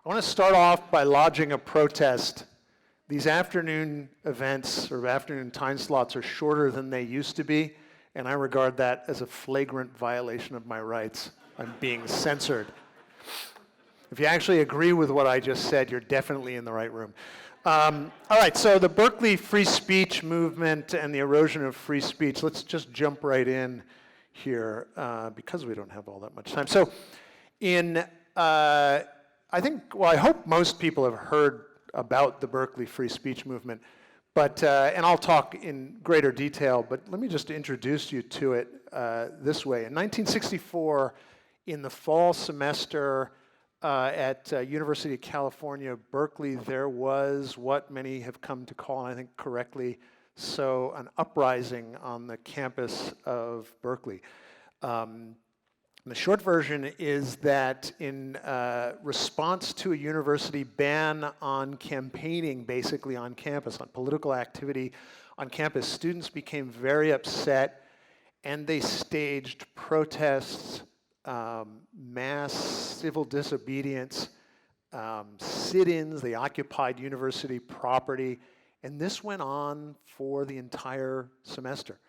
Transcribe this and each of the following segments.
I want to start off by lodging a protest. These afternoon events or afternoon time slots are shorter than they used to be, and I regard that as a flagrant violation of my rights. I'm being censored. If you actually agree with what I just said, you're definitely in the right room. All right, so the Berkeley Free Speech Movement and the erosion of free speech. Let's just jump right in here because we don't have all that much time. So I hope most people have heard about the Berkeley Free Speech Movement, but, and I'll talk in greater detail, but let me just introduce you to it this way. In 1964, in the fall semester at University of California, Berkeley, there was what many have come to call, and I think correctly so, an uprising on the campus of Berkeley. The short version is that in response to a university ban on campaigning, basically on campus, on political activity on campus, students became very upset and they staged protests, mass civil disobedience, sit-ins. They occupied university property, and this went on for the entire semester.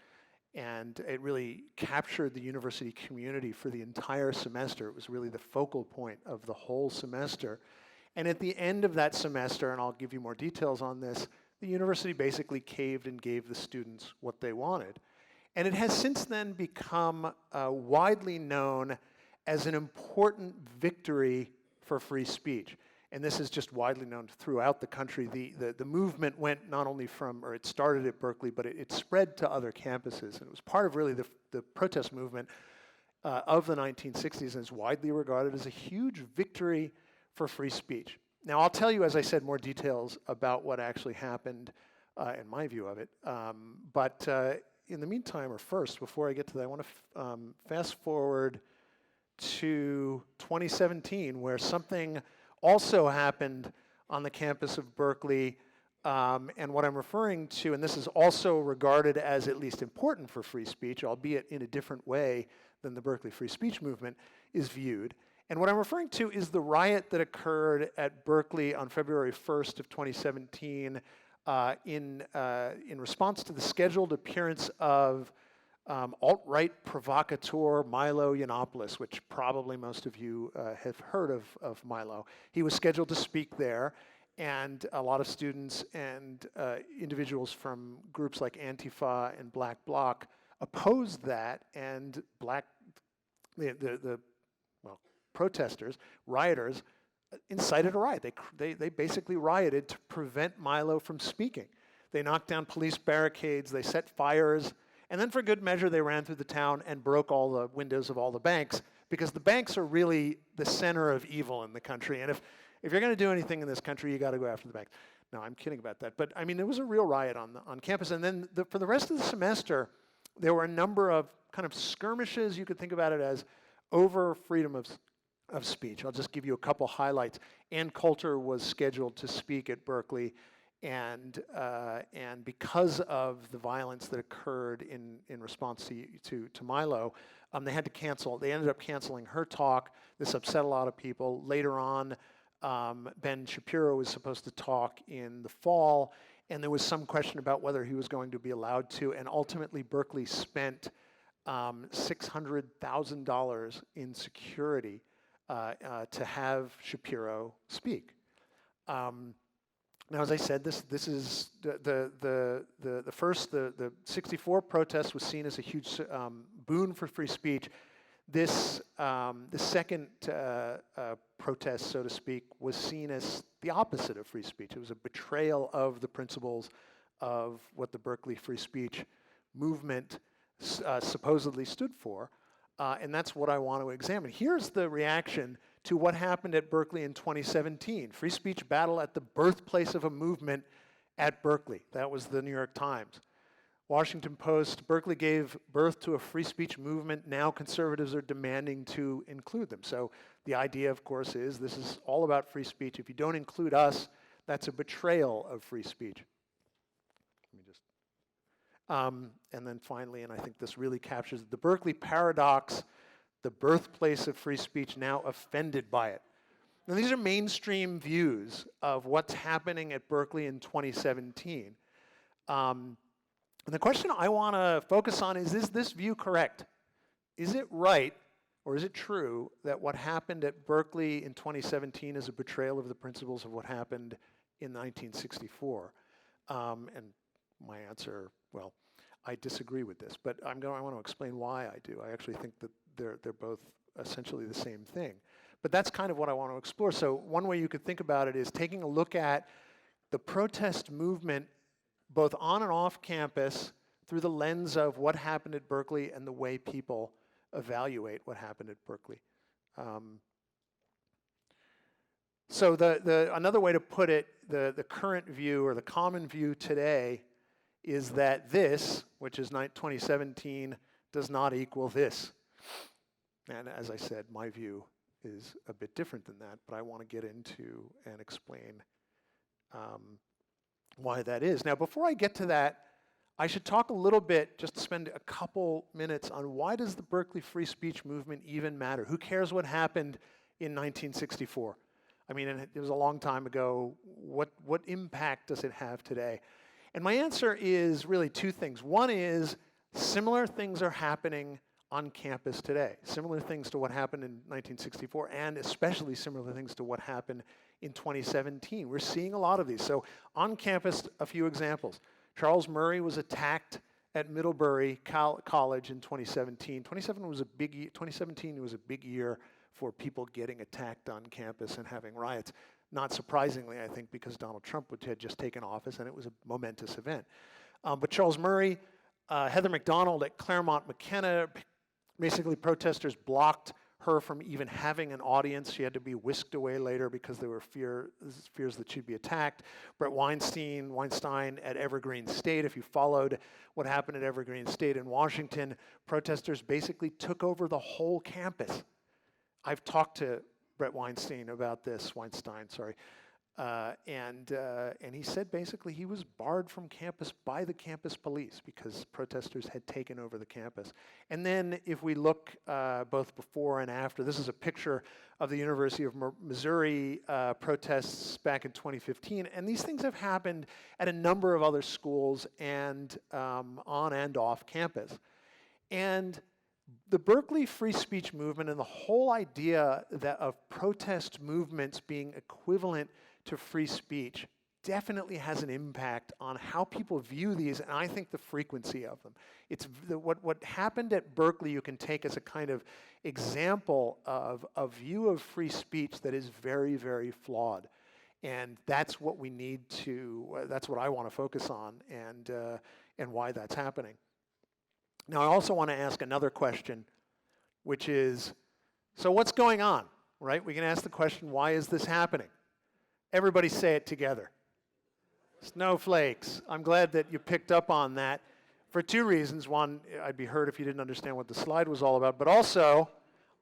And it really captured the university community for the entire semester. It was really the focal point of the whole semester. And at the end of that semester, and I'll give you more details on this, the university basically caved and gave the students what they wanted. And it has since then become widely known as an important victory for free speech. And this is just widely known throughout the country. The movement went not only from, or it started at Berkeley, but it spread to other campuses. And it was part of really the protest movement of the 1960s, and is widely regarded as a huge victory for free speech. Now, I'll tell you, as I said, more details about what actually happened in my view of it. But in the meantime, or first, before I get to that, I want to fast forward to 2017, where something also happened on the campus of Berkeley, and what I'm referring to, and this is also regarded as at least important for free speech, albeit in a different way than the Berkeley Free Speech Movement is viewed. And what I'm referring to is the riot that occurred at Berkeley on February 1st of 2017 in response to the scheduled appearance of alt-right provocateur Milo Yiannopoulos, which probably most of you have heard of Milo. He was scheduled to speak there, and a lot of students and individuals from groups like Antifa and Black Bloc opposed that, and protesters, rioters, incited a riot. They basically rioted to prevent Milo from speaking. They knocked down police barricades, they set fires, and then for good measure, they ran through the town and broke all the windows of all the banks, because the banks are really the center of evil in the country. And if you're going to do anything in this country, you got to go after the banks. No, I'm kidding about that. But I mean, it was a real riot on campus. And then for the rest of the semester, there were a number of kind of skirmishes. You could think about it as over freedom of speech. I'll just give you a couple highlights. Ann Coulter was scheduled to speak at Berkeley. And because of the violence that occurred in response to Milo, they had to cancel. They ended up canceling her talk. This upset a lot of people. Later on, Ben Shapiro was supposed to talk in the fall, and there was some question about whether he was going to be allowed to. And ultimately, Berkeley spent $600,000 in security to have Shapiro speak. Now, as I said, this is the 64 protest was seen as a huge boon for free speech. The second protest, so to speak, was seen as the opposite of free speech. It was a betrayal of the principles of what the Berkeley Free Speech Movement supposedly stood for, and that's what I want to examine. Here's the reaction to what happened at Berkeley in 2017. Free speech battle at the birthplace of a movement at Berkeley. That was the New York Times. Washington Post, Berkeley gave birth to a free speech movement. Now conservatives are demanding to include them. So the idea, of course, is this is all about free speech. If you don't include us, that's a betrayal of free speech. Let me just, and then finally, and I think this really captures the Berkeley paradox, the birthplace of free speech, now offended by it. Now, these are mainstream views of what's happening at Berkeley in 2017. And the question I want to focus on is this view correct? Is it right, or is it true, that what happened at Berkeley in 2017 is a betrayal of the principles of what happened in 1964? And my answer, well, I disagree with this, but I want to explain why I do. I actually think that they're both essentially the same thing. But that's kind of what I want to explore. So one way you could think about it is taking a look at the protest movement both on and off campus through the lens of what happened at Berkeley and the way people evaluate what happened at Berkeley. So another way to put it, the current view or the common view today is that this, which is 2017, does not equal this. And as I said, my view is a bit different than that, but I want to get into and explain why that is. Now, before I get to that, I should talk a little bit, just spend a couple minutes on why does the Berkeley Free Speech Movement even matter? Who cares what happened in 1964? I mean, it was a long time ago. What impact does it have today? And my answer is really two things. One is similar things are happening on campus today. Similar things to what happened in 1964, and especially similar things to what happened in 2017. We're seeing a lot of these. So on campus, a few examples. Charles Murray was attacked at Middlebury College in 2017. 2017 was a big year for people getting attacked on campus and having riots. Not surprisingly, I think, because Donald Trump had just taken office and it was a momentous event. But Charles Murray, Heather McDonald at Claremont McKenna, basically protesters blocked her from even having an audience. She had to be whisked away later because there were fears that she'd be attacked. Brett Weinstein at Evergreen State. If you followed what happened at Evergreen State in Washington, protesters basically took over the whole campus. I've talked to Brett Weinstein about this, and he said basically he was barred from campus by the campus police because protesters had taken over the campus. And then if we look both before and after, this is a picture of the University of Missouri protests back in 2015, and these things have happened at a number of other schools and on and off campus. And the Berkeley Free Speech Movement and the whole idea of protest movements being equivalent to free speech definitely has an impact on how people view these, and I think the frequency of them. It's what happened at Berkeley you can take as a kind of example of a view of free speech that is very, very flawed. And that's what we need to, that's what I want to focus on and why that's happening. Now, I also want to ask another question, which is, so what's going on, right? We can ask the question, why is this happening? Everybody say it together. Snowflakes. I'm glad that you picked up on that for two reasons. One, I'd be hurt if you didn't understand what the slide was all about, but also,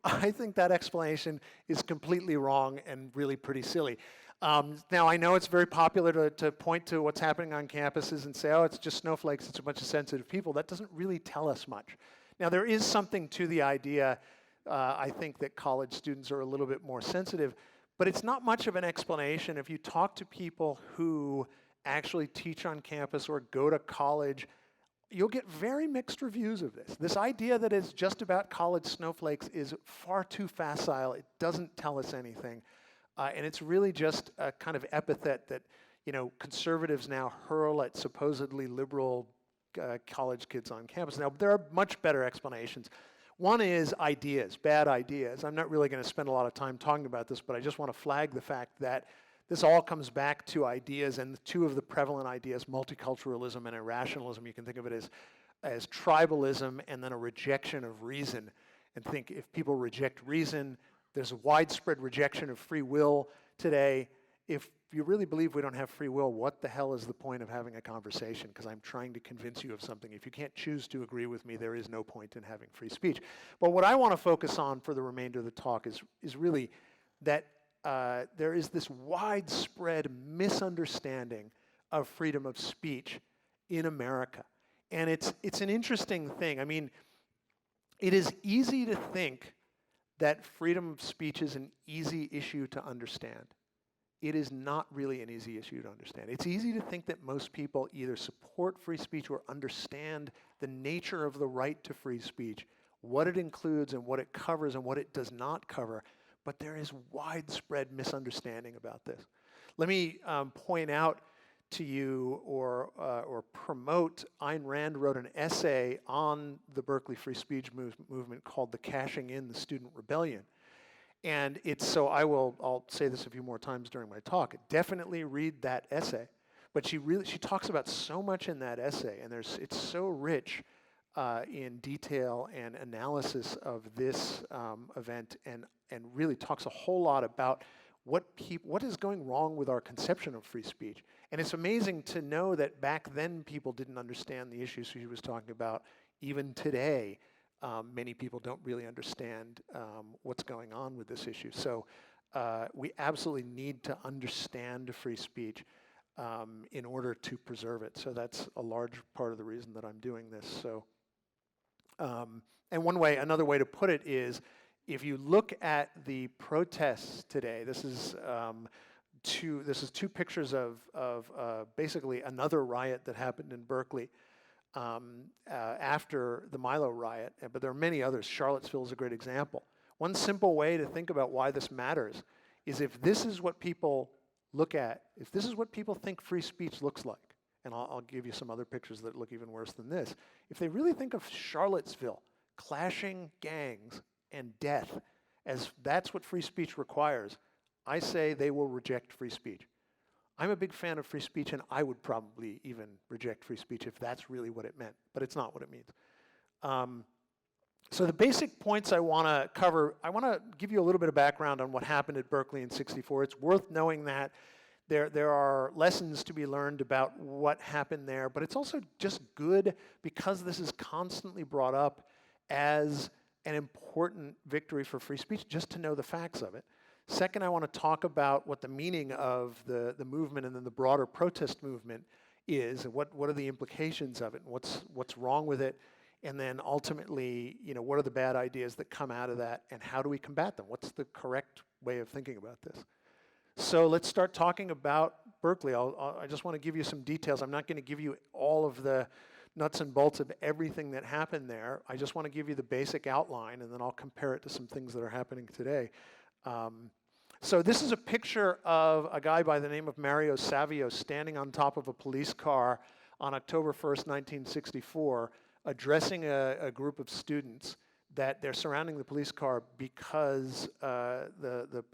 I think that explanation is completely wrong and really pretty silly. Now, I know it's very popular to point to what's happening on campuses and say, oh, it's just snowflakes, it's a bunch of sensitive people. That doesn't really tell us much. Now, there is something to the idea, I think, that college students are a little bit more sensitive, but it's not much of an explanation. If you talk to people who actually teach on campus or go to college, you'll get very mixed reviews of this. This idea that it's just about college snowflakes is far too facile. It doesn't tell us anything. And it's really just a kind of epithet that, you know, conservatives now hurl at supposedly liberal college kids on campus. Now, there are much better explanations. One is ideas, bad ideas. I'm not really going to spend a lot of time talking about this, but I just want to flag the fact that this all comes back to ideas, and two of the prevalent ideas, multiculturalism and irrationalism. You can think of it as tribalism and then a rejection of reason. And think if people reject reason, there's a widespread rejection of free will today. If you really believe we don't have free will, what the hell is the point of having a conversation? Because I'm trying to convince you of something. If you can't choose to agree with me, there is no point in having free speech. But what I want to focus on for the remainder of the talk is really that there is this widespread misunderstanding of freedom of speech in America. And it's an interesting thing. I mean, it is easy to think that freedom of speech is an easy issue to understand. It is not really an easy issue to understand. It's easy to think that most people either support free speech or understand the nature of the right to free speech, what it includes and what it covers and what it does not cover, but there is widespread misunderstanding about this. Let me point out to you or promote, Ayn Rand wrote an essay on the Berkeley Free Speech movement called The Cashing In the Student Rebellion. And it's so I'll say this a few more times during my talk. Definitely read that essay. But she talks about so much in that essay, and it's so rich in detail and analysis of this event, and really talks a whole lot about what is going wrong with our conception of free speech. And it's amazing to know that back then people didn't understand the issues she was talking about. Even today, many people don't really understand what's going on with this issue. So we absolutely need to understand free speech in order to preserve it. So that's a large part of the reason that I'm doing this. So, and another way to put it is, if you look at the protests today, this is two pictures of basically another riot that happened in Berkeley after the Milo riot, but there are many others. Charlottesville is a great example. One simple way to think about why this matters is if this is what people look at, if this is what people think free speech looks like, and I'll give you some other pictures that look even worse than this. If they really think of Charlottesville, clashing gangs, and death as that's what free speech requires, I say they will reject free speech. I'm a big fan of free speech, and I would probably even reject free speech if that's really what it meant, but it's not what it means. So the basic points I want to cover, I want to give you a little bit of background on what happened at Berkeley in '64. It's worth knowing that there are lessons to be learned about what happened there, but it's also just good because this is constantly brought up as an important victory for free speech, just to know the facts of it. Second, I want to talk about what the meaning of the movement and then the broader protest movement is, and what are the implications of it, and what's wrong with it, and then ultimately, what are the bad ideas that come out of that, and how do we combat them? What's the correct way of thinking about this? So let's start talking about Berkeley. I just want to give you some details. I'm not going to give you all of the nuts and bolts of everything that happened there. I just want to give you the basic outline, and then I'll compare it to some things that are happening today. So this is a picture of a guy by the name of Mario Savio standing on top of a police car on October 1st, 1964, addressing a group of students that they're surrounding the police car because the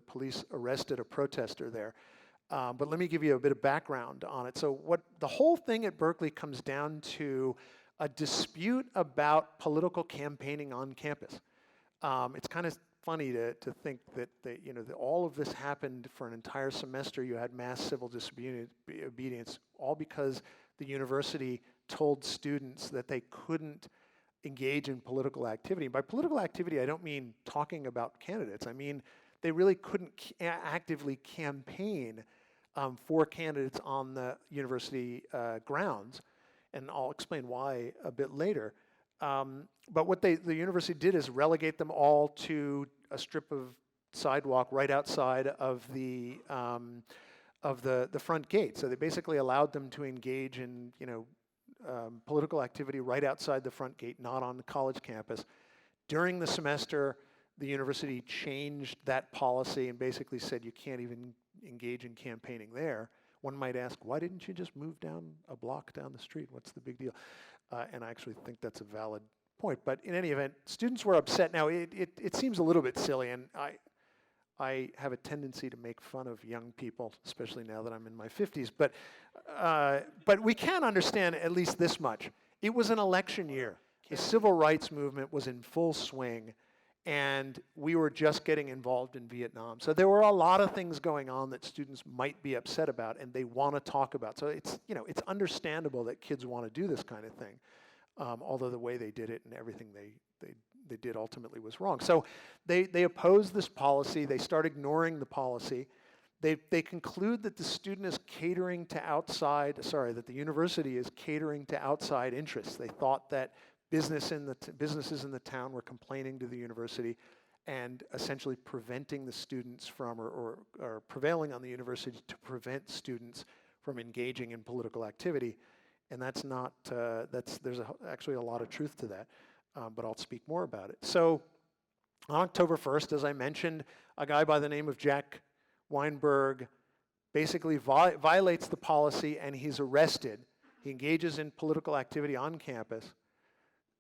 police arrested a protester there. But let me give you a bit of background on it. So the whole thing at Berkeley comes down to a dispute about political campaigning on campus. It's kind of funny to think that all of this happened for an entire semester. You had mass civil disobedience, all because the university told students that they couldn't engage in political activity. By political activity, I don't mean talking about candidates. I mean they really couldn't actively campaign for candidates on the university grounds, and I'll explain why a bit later. But what the university did is relegate them all to a strip of sidewalk right outside of the front gate. So they basically allowed them to engage in political activity right outside the front gate, not on the college campus. During the semester, the university changed that policy and basically said you can't even engage in campaigning there. One might ask, why didn't you just move down a block down the street? What's the big deal? And I actually think that's a valid point. But in any event, students were upset. Now, it seems a little bit silly, and I have a tendency to make fun of young people, especially now that I'm in my 50s. But we can understand at least this much. It was an election year. The civil rights movement was in full swing, and we were just getting involved in Vietnam. So there were a lot of things going on that students might be upset about and they want to talk about. So it's understandable that kids want to do this kind of thing, although the way they did it and everything they did ultimately was wrong. So they opposed this policy. They start ignoring the policy. They conclude that the student is catering to that the university is catering to outside interests. They thought that businesses in the town were complaining to the university, and essentially preventing the students from, or prevailing on the university to prevent students from engaging in political activity. And that's not, there's actually a lot of truth to that, but I'll speak more about it. So on October 1st, as I mentioned, a guy by the name of Jack Weinberg basically violates the policy and he's arrested. He engages in political activity on campus.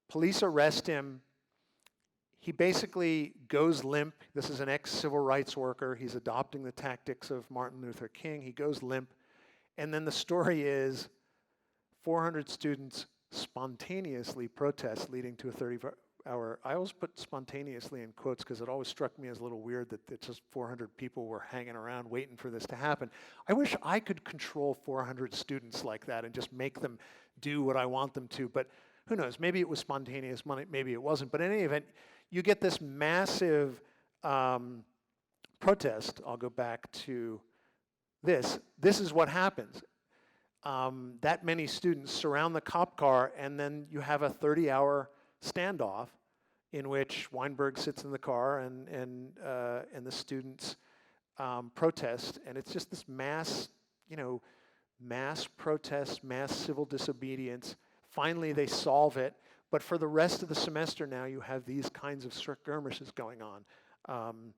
Police arrest him. He basically goes limp. This is an ex-civil rights worker. He's adopting the tactics of Martin Luther King. He goes limp. And then the story is 400 students spontaneously protest, leading to a 30-hour, I always put spontaneously in quotes because it always struck me as a little weird that it's just 400 people were hanging around waiting for this to happen. I wish I could control 400 students like that and just make them do what I want them to, but who knows, maybe it was spontaneous, maybe it wasn't. But in any event, you get this massive protest. I'll go back to this. This is what happens. That many students surround the cop car, and then you have a 30-hour standoff in which Weinberg sits in the car and the students protest, and it's just this mass protest, mass civil disobedience. Finally, they solve it, but for the rest of the semester now, you have these kinds of skirmishes going on.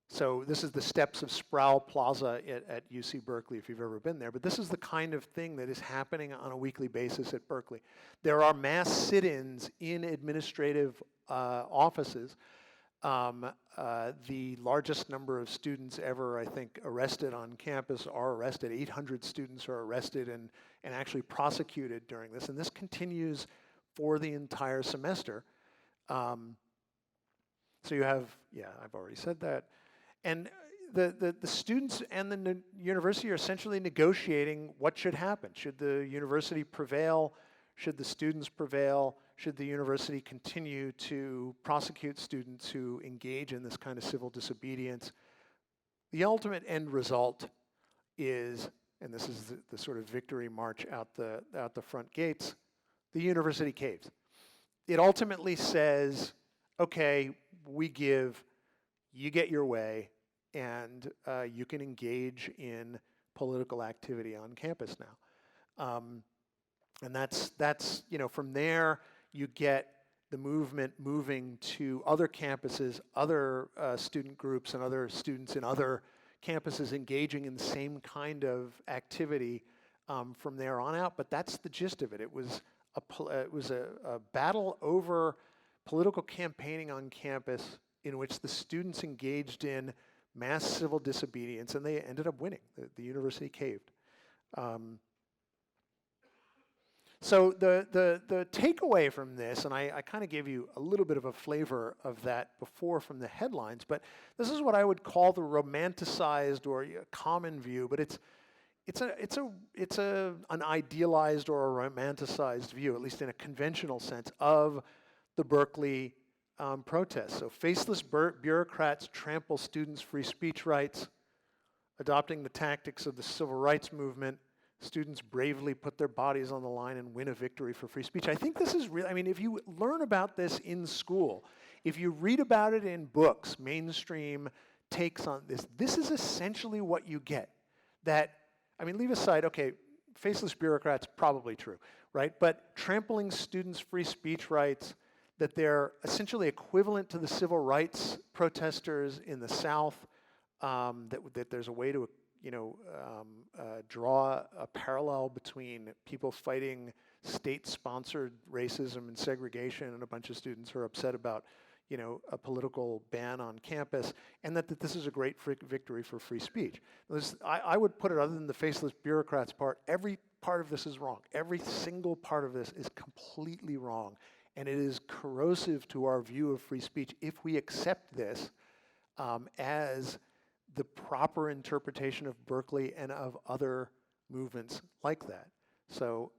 So this is the steps of Sproul Plaza at UC Berkeley, if you've ever been there. But this is the kind of thing that is happening on a weekly basis at Berkeley. There are mass sit-ins in administrative offices. The largest number of students ever, I think, arrested on campus are arrested. 800 students are arrested and actually prosecuted during this. And this continues for the entire semester. So you have, yeah, I've already said that. And the students and the university are essentially negotiating what should happen. Should the university prevail? Should the students prevail? Should the university continue to prosecute students who engage in this kind of civil disobedience? The ultimate end result is, and this is the sort of victory march out the front gates, the university caves. It ultimately says, okay, we give, you get your way, and you can engage in political activity on campus now. And that's from there, you get the movement moving to other campuses, other student groups, and other students in other campuses engaging in the same kind of activity from there on out. But that's the gist of it. It was a battle over political campaigning on campus in which the students engaged in mass civil disobedience, and they ended up winning. The university caved. So the takeaway from this, and I kind of gave you a little bit of a flavor of that before from the headlines, but this is what I would call the romanticized or common view, but it's an idealized or a romanticized view, at least in a conventional sense, of the Berkeley protests. So faceless bureaucrats trample students' free speech rights, adopting the tactics of the civil rights movement. Students bravely put their bodies on the line and win a victory for free speech. I think this is really, I mean, if you learn about this in school, if you read about it in books, mainstream takes on this, this is essentially what you get. That, I mean, leave aside, okay, faceless bureaucrats, probably true, right? But trampling students' free speech rights, that they're essentially equivalent to the civil rights protesters in the South, that there's a way to draw a parallel between people fighting state-sponsored racism and segregation and a bunch of students who are upset about, a political ban on campus, and that this is a great victory for free speech. I would put it, other than the faceless bureaucrats part, every part of this is wrong. Every single part of this is completely wrong, and it is corrosive to our view of free speech if we accept this as the proper interpretation of Berkeley and of other movements like that. So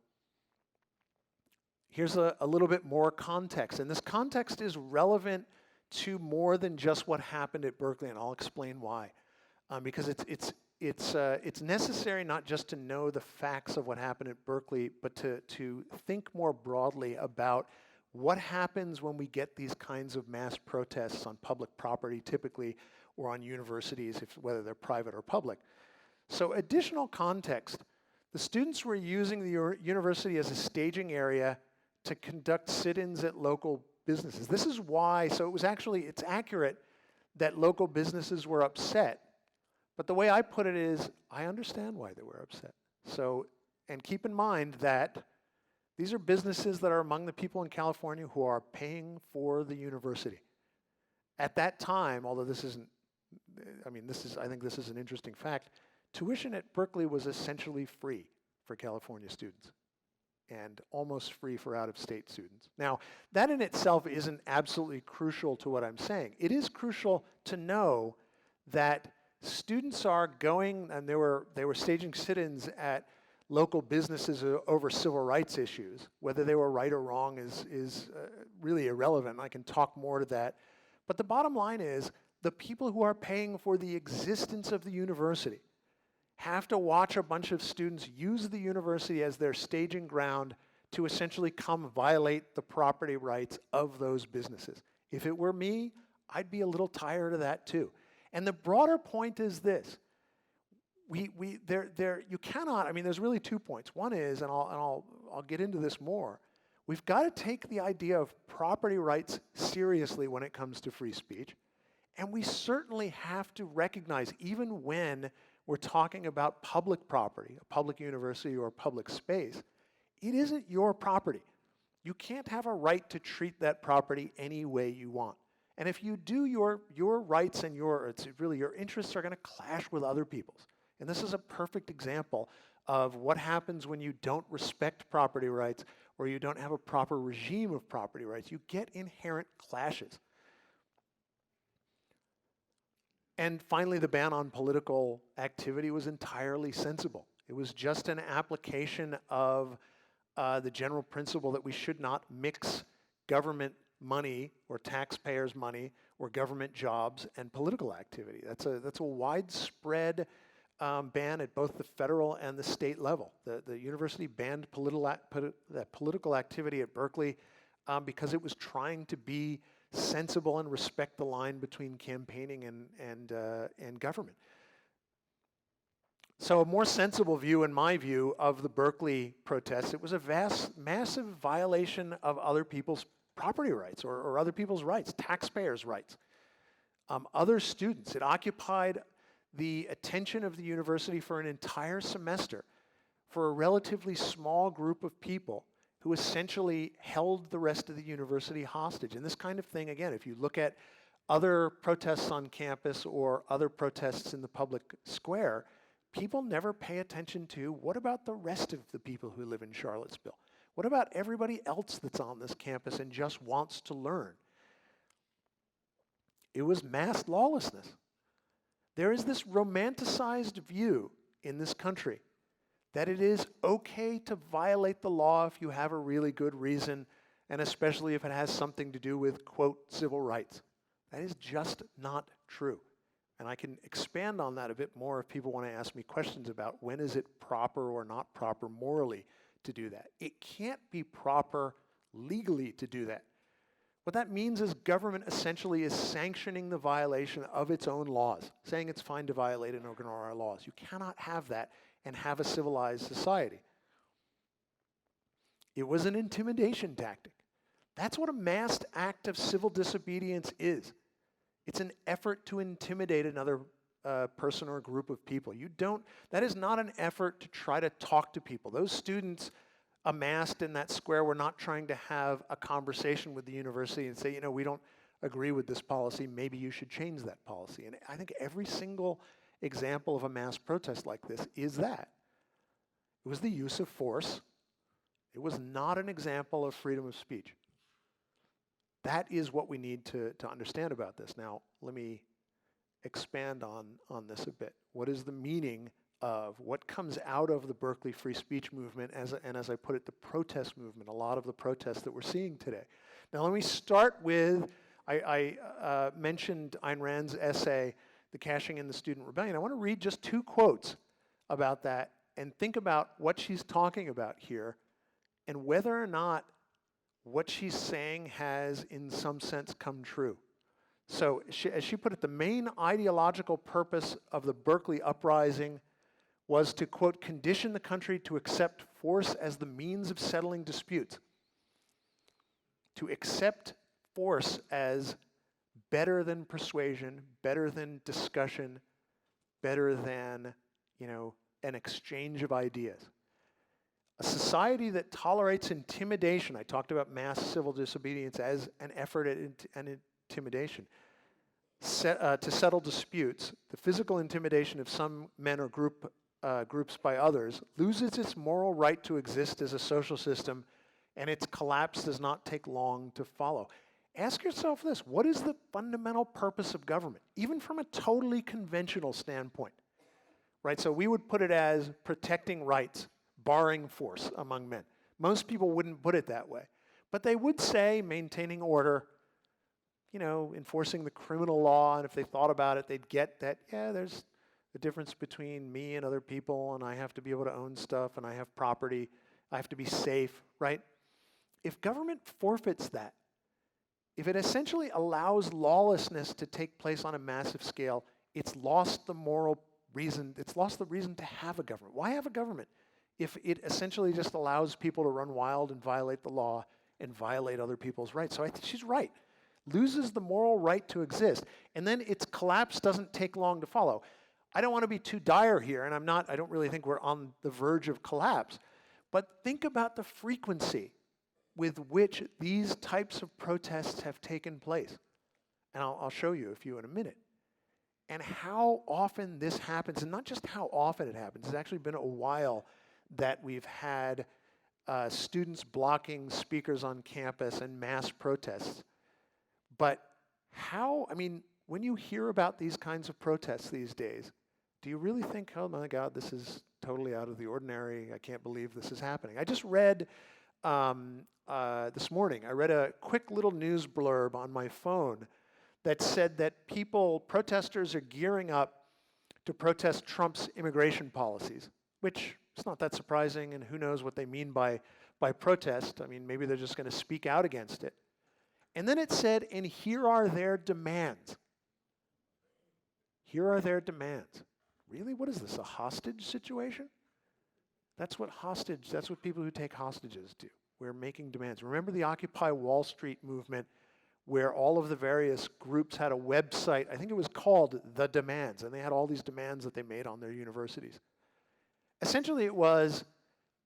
here's a little bit more context, and this context is relevant to more than just what happened at Berkeley, and I'll explain why. Because it's necessary not just to know the facts of what happened at Berkeley, but to think more broadly about What happens when we get these kinds of mass protests on public property typically, or on universities, whether they're private or public? So additional context, the students were using the university as a staging area to conduct sit-ins at local businesses. This is why, so it's accurate that local businesses were upset, but the way I put it is, I understand why they were upset. So, and keep in mind that these are businesses that are among the people in California who are paying for the university. At that time, although this isn't, I think this is an interesting fact, tuition at Berkeley was essentially free for California students and almost free for out-of-state students. Now, that in itself isn't absolutely crucial to what I'm saying. It is crucial to know that students are going, and they were staging sit-ins at local businesses over civil rights issues. Whether they were right or wrong is really irrelevant. I can talk more to that. But the bottom line is, the people who are paying for the existence of the university have to watch a bunch of students use the university as their staging ground to essentially come violate the property rights of those businesses. If it were me, I'd be a little tired of that too. And the broader point is this. You cannot, I mean, there's really 2 points. One is, and I'll get into this more, we've got to take the idea of property rights seriously when it comes to free speech. And we certainly have to recognize, even when we're talking about public property, a public university or a public space, it isn't your property. You can't have a right to treat that property any way you want. And if you do, your rights and your interests are going to clash with other people's. And this is a perfect example of what happens when you don't respect property rights or you don't have a proper regime of property rights. You get inherent clashes. And finally, the ban on political activity was entirely sensible. It was just an application of the general principle that we should not mix government money or taxpayers' money or government jobs and political activity. That's a widespread ban at both the federal and the state level. The university banned political activity at Berkeley because it was trying to be sensible and respect the line between campaigning and government. So a more sensible view, in my view, of the Berkeley protests, it was a massive violation of other people's property rights or other people's rights, taxpayers' rights, other students. It occupied the attention of the university for an entire semester for a relatively small group of people who essentially held the rest of the university hostage. And this kind of thing, again, if you look at other protests on campus or other protests in the public square, people never pay attention to, what about the rest of the people who live in Charlottesville? What about everybody else that's on this campus and just wants to learn? It was mass lawlessness. There is this romanticized view in this country that it is okay to violate the law if you have a really good reason, and especially if it has something to do with, quote, civil rights. That is just not true. And I can expand on that a bit more if people want to ask me questions about when is it proper or not proper morally to do that. It can't be proper legally to do that. What that means is government essentially is sanctioning the violation of its own laws, saying it's fine to violate and ignore our laws. You cannot have that and have a civilized society. It was an intimidation tactic. That's what a massed act of civil disobedience is. It's an effort to intimidate another person or group of people. That is not an effort to try to talk to people. Those students amassed in that square were not trying to have a conversation with the university and say, we don't agree with this policy, maybe you should change that policy. And I think every single example of a mass protest like this is that. It was the use of force. It was not an example of freedom of speech. That is what we need to understand about this. Now, let me expand on this a bit. What is the meaning of what comes out of the Berkeley Free Speech Movement, and as I put it, the protest movement, a lot of the protests that we're seeing today? Now, let me start with, I mentioned Ayn Rand's essay, The Cashing in the Student Rebellion. I want to read just 2 quotes about that and think about what she's talking about here and whether or not what she's saying has, in some sense, come true. So, as she put it, the main ideological purpose of the Berkeley uprising was to, quote, condition the country to accept force as the means of settling disputes. To accept force as better than persuasion, better than discussion, better than, an exchange of ideas. A society that tolerates intimidation, I talked about mass civil disobedience as an effort at intimidation, to settle disputes, the physical intimidation of some men or groups by others, loses its moral right to exist as a social system, and its collapse does not take long to follow. Ask yourself this: what is the fundamental purpose of government, even from a totally conventional standpoint? Right? So we would put it as protecting rights, barring force among men. Most people wouldn't put it that way. But they would say maintaining order, enforcing the criminal law, and if they thought about it, they'd get that, there's the difference between me and other people, and I have to be able to own stuff, and I have property, I have to be safe, right? If government forfeits that, if it essentially allows lawlessness to take place on a massive scale, it's lost the moral reason, it's lost the reason to have a government. Why have a government if it essentially just allows people to run wild and violate the law and violate other people's rights? So I think she's right. Loses the moral right to exist, and then its collapse doesn't take long to follow. I don't want to be too dire here, and I don't really think we're on the verge of collapse, but think about the frequency with which these types of protests have taken place. And I'll show you a few in a minute. And how often this happens, and not just how often it happens, it's actually been a while that we've had students blocking speakers on campus and mass protests. But when you hear about these kinds of protests these days, do you really think, oh my God, this is totally out of the ordinary, I can't believe this is happening? I just read, this morning, I read a quick little news blurb on my phone that said that protesters are gearing up to protest Trump's immigration policies, which is not that surprising, and who knows what they mean by protest. Maybe they're just going to speak out against it. And then it said, and here are their demands. Here are their demands. Really? What is this, a hostage situation? That's what people who take hostages do. We're making demands. Remember the Occupy Wall Street movement, where all of the various groups had a website, I think it was called The Demands, and they had all these demands that they made on their universities. Essentially it was,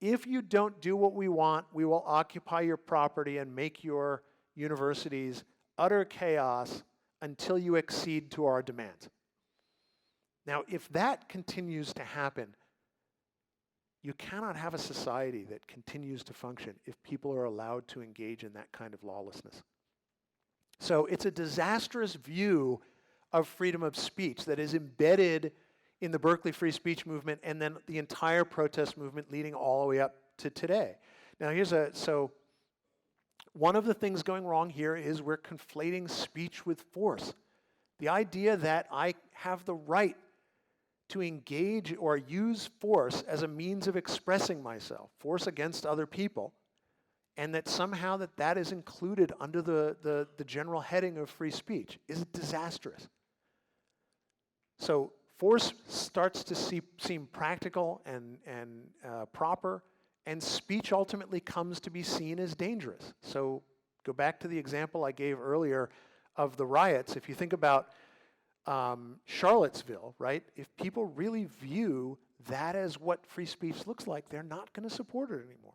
if you don't do what we want, we will occupy your property and make your universities utter chaos until you accede to our demands. Now, if that continues to happen, you cannot have a society that continues to function if people are allowed to engage in that kind of lawlessness. So it's a disastrous view of freedom of speech that is embedded in the Berkeley Free Speech Movement and then the entire protest movement leading all the way up to today. Now so one of the things going wrong here is we're conflating speech with force. The idea that I have the right to engage or use force as a means of expressing myself, force against other people, and that somehow that is included under the general heading of free speech is disastrous. So force starts to seem practical and proper, and speech ultimately comes to be seen as dangerous. So go back to the example I gave earlier of the riots. If you think about Charlottesville, right? If people really view that as what free speech looks like, they're not going to support it anymore.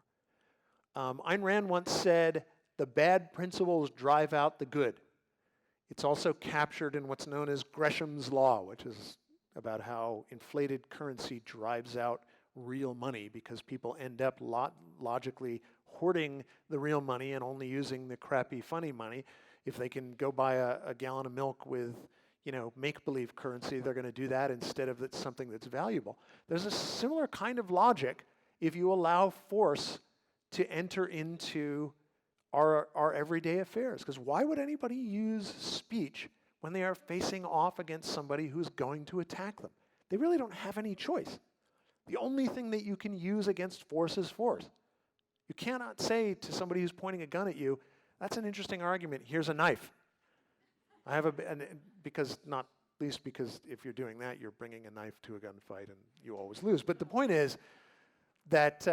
Ayn Rand once said, the bad principles drive out the good. It's also captured in what's known as Gresham's Law, which is about how inflated currency drives out real money because people end up logically hoarding the real money and only using the crappy, funny money. If they can go buy a gallon of milk with make-believe currency, they're going to do that instead of something that's valuable. There's a similar kind of logic if you allow force to enter into our everyday affairs. Because why would anybody use speech when they are facing off against somebody who's going to attack them? They really don't have any choice. The only thing that you can use against force is force. You cannot say to somebody who's pointing a gun at you, that's an interesting argument, here's a knife. I have because not least because if you're doing that, you're bringing a knife to a gunfight and you always lose. But the point is that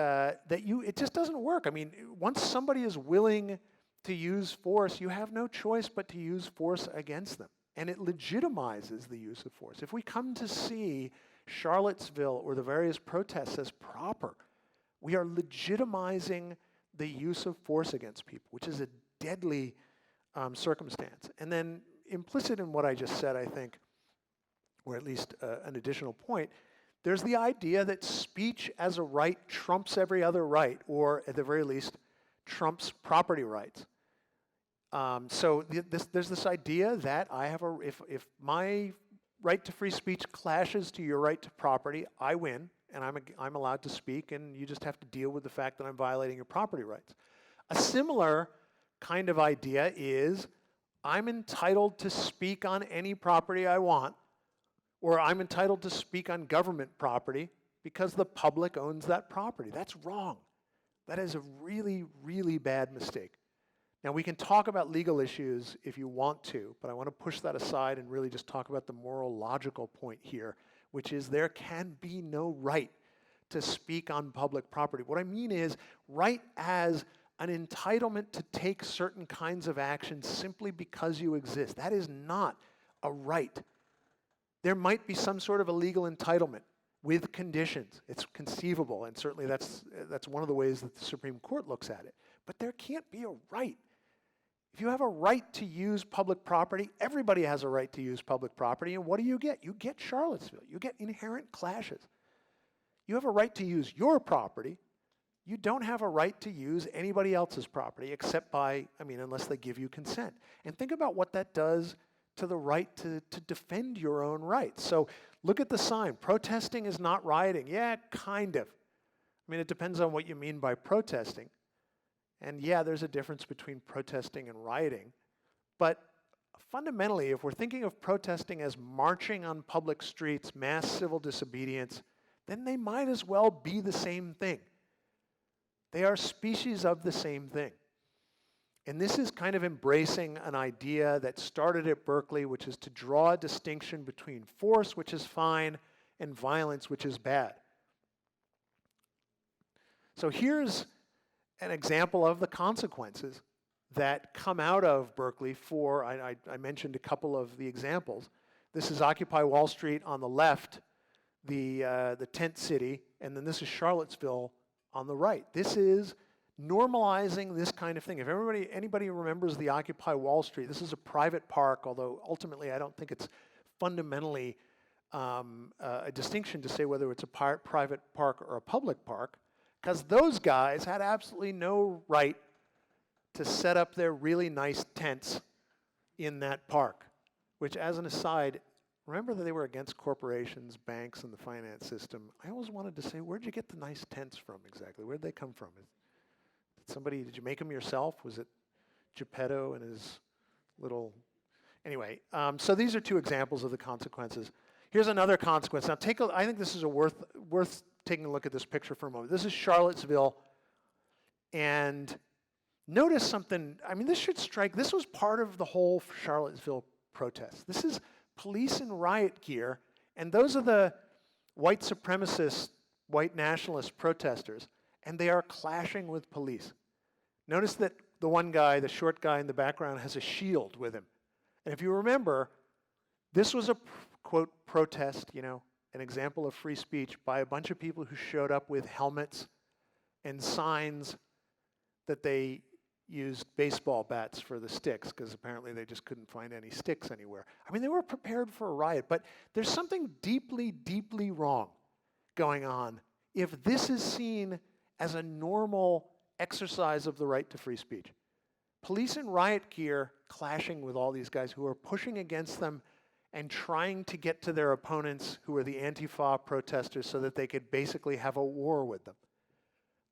it just doesn't work. I mean, once somebody is willing to use force, you have no choice but to use force against them. And it legitimizes the use of force. If we come to see Charlottesville or the various protests as proper, we are legitimizing the use of force against people, which is a deadly circumstance. And then implicit in what I just said, I think, or at least an additional point, there's the idea that speech as a right trumps every other right, or at the very least, trumps property rights. So there's this idea that I have if my right to free speech clashes to your right to property, I win, and I'm allowed to speak, and you just have to deal with the fact that I'm violating your property rights. A similar kind of idea is I'm entitled to speak on any property I want, or I'm entitled to speak on government property because the public owns that property. That's wrong. That is a really, really bad mistake. Now, we can talk about legal issues if you want to, but I want to push that aside and really just talk about the moral, logical point here, which is there can be no right to speak on public property. What I mean is right as an entitlement to take certain kinds of action simply because you exist. That is not a right. There might be some sort of a legal entitlement with conditions. It's conceivable, and certainly that's one of the ways that the Supreme Court looks at it. But there can't be a right. If you have a right to use public property, everybody has a right to use public property, and what do? You get Charlottesville. You get inherent clashes. You have a right to use your property. You don't have a right to use anybody else's property except unless they give you consent. And think about what that does to the right to defend your own rights. So look at the sign. Protesting is not rioting. Yeah, kind of. I mean, it depends on what you mean by protesting. And yeah, there's a difference between protesting and rioting. But fundamentally, if we're thinking of protesting as marching on public streets, mass civil disobedience, then they might as well be the same thing. They are species of the same thing. And this is kind of embracing an idea that started at Berkeley, which is to draw a distinction between force, which is fine, and violence, which is bad. So here's an example of the consequences that come out of Berkeley for, I mentioned a couple of the examples. This is Occupy Wall Street on the left, the tent city, and then this is Charlottesville on the right. This is normalizing this kind of thing. If anybody remembers the Occupy Wall Street, this is a private park, although ultimately I don't think it's fundamentally a distinction to say whether it's a private park or a public park, because those guys had absolutely no right to set up their really nice tents in that park, which, as an aside, remember that they were against corporations, banks, and the finance system. I always wanted to say, where'd you get the nice tents from exactly? Where'd they come from? Did you make them yourself? Was it Geppetto and his little... Anyway, so these are two examples of the consequences. Here's another consequence. Now, I think this is worth taking a look at this picture for a moment. This is Charlottesville, and notice something. I mean, this was part of the whole Charlottesville protest. This is police in riot gear, and those are the white supremacist, white nationalist protesters, and they are clashing with police. Notice that the one guy, the short guy in the background, has a shield with him. And if you remember, this was a, quote, protest, an example of free speech by a bunch of people who showed up with helmets and signs that they used baseball bats for the sticks, because apparently they just couldn't find any sticks anywhere. I mean, they were prepared for a riot, but there's something deeply, deeply wrong going on if this is seen as a normal exercise of the right to free speech. Police in riot gear clashing with all these guys who are pushing against them and trying to get to their opponents, who are the Antifa protesters, so that they could basically have a war with them.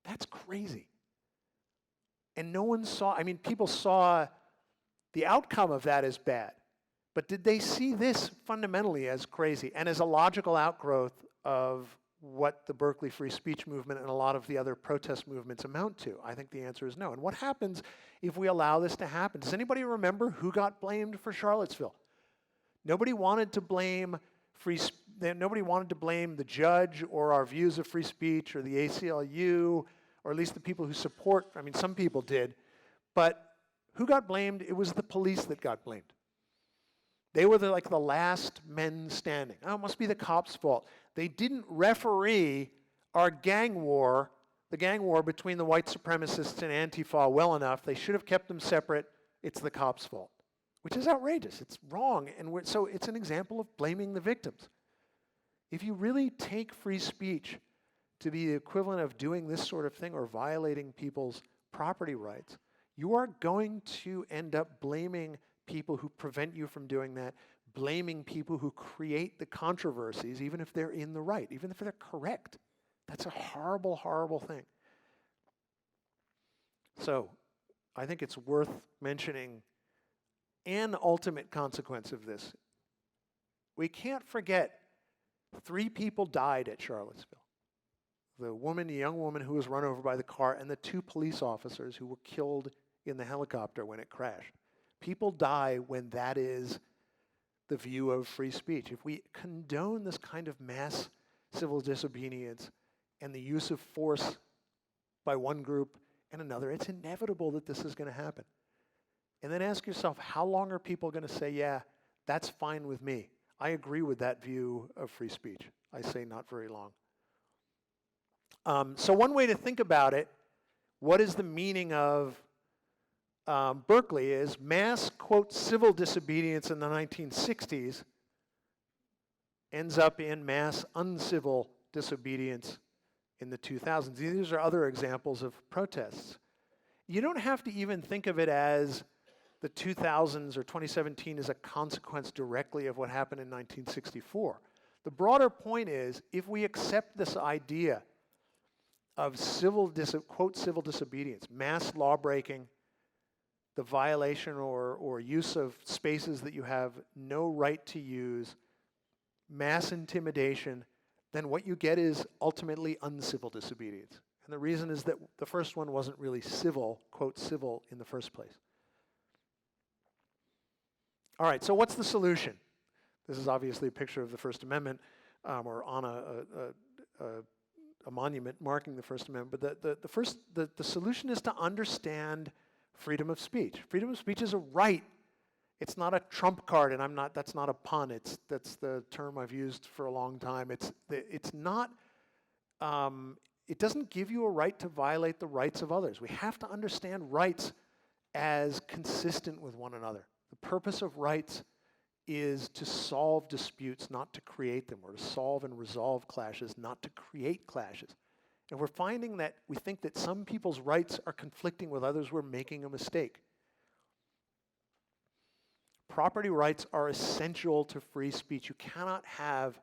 That's crazy. And no one people saw the outcome of that as bad. But did they see this fundamentally as crazy and as a logical outgrowth of what the Berkeley Free Speech Movement and a lot of the other protest movements amount to? I think the answer is no. And what happens if we allow this to happen? Does anybody remember who got blamed for Charlottesville? Nobody wanted to blame nobody wanted to blame the judge or our views of free speech or the ACLU, or at least the people who support, I mean, some people did. But who got blamed? It was the police that got blamed. They were like the last men standing. Oh, it must be the cops' fault. They didn't referee our gang war, the gang war between the white supremacists and Antifa well enough. They should have kept them separate. It's the cops' fault, which is outrageous. It's wrong. And so it's an example of blaming the victims. If you really take free speech to be the equivalent of doing this sort of thing or violating people's property rights, you are going to end up blaming people who prevent you from doing that, blaming people who create the controversies, even if they're in the right, even if they're correct. That's a horrible, horrible thing. So I think it's worth mentioning an ultimate consequence of this. We can't forget 3 people died at Charlottesville. The young woman who was run over by the car, and the 2 police officers who were killed in the helicopter when it crashed. People die when that is the view of free speech. If we condone this kind of mass civil disobedience and the use of force by one group and another, it's inevitable that this is going to happen. And then ask yourself, how long are people going to say, yeah, that's fine with me? I agree with that view of free speech. I say not very long. So one way to think about it, what is the meaning of Berkeley is mass, quote, civil disobedience in the 1960s ends up in mass uncivil disobedience in the 2000s. These are other examples of protests. You don't have to even think of it as the 2000s or 2017 as a consequence directly of what happened in 1964. The broader point is, if we accept this idea of quote, civil disobedience, mass lawbreaking, the violation or use of spaces that you have no right to use, mass intimidation, then what you get is ultimately uncivil disobedience. And the reason is that the first one wasn't really civil, quote, civil in the first place. All right, so what's the solution? This is obviously a picture of the First Amendment, or on a monument marking the First Amendment. But the solution is to understand freedom of speech. Freedom of speech is a right. It's not a trump card, and that's not a pun. That's the term I've used for a long time. It's not. It doesn't give you a right to violate the rights of others. We have to understand rights as consistent with one another. The purpose of rights is to solve disputes, not to create them, or to solve and resolve clashes, not to create clashes. And we're finding that we think that some people's rights are conflicting with others. We're making a mistake. Property rights are essential to free speech. You cannot have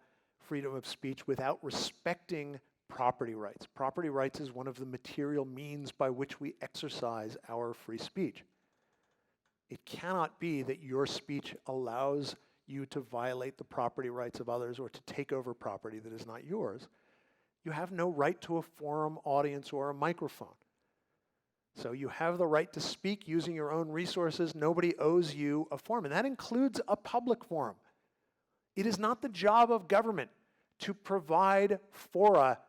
freedom of speech without respecting property rights. Property rights is one of the material means by which we exercise our free speech. It cannot be that your speech allows you to violate the property rights of others or to take over property that is not yours. You have no right to a forum, audience, or a microphone. So you have the right to speak using your own resources. Nobody owes you a forum, and that includes a public forum. It is not the job of government to provide fora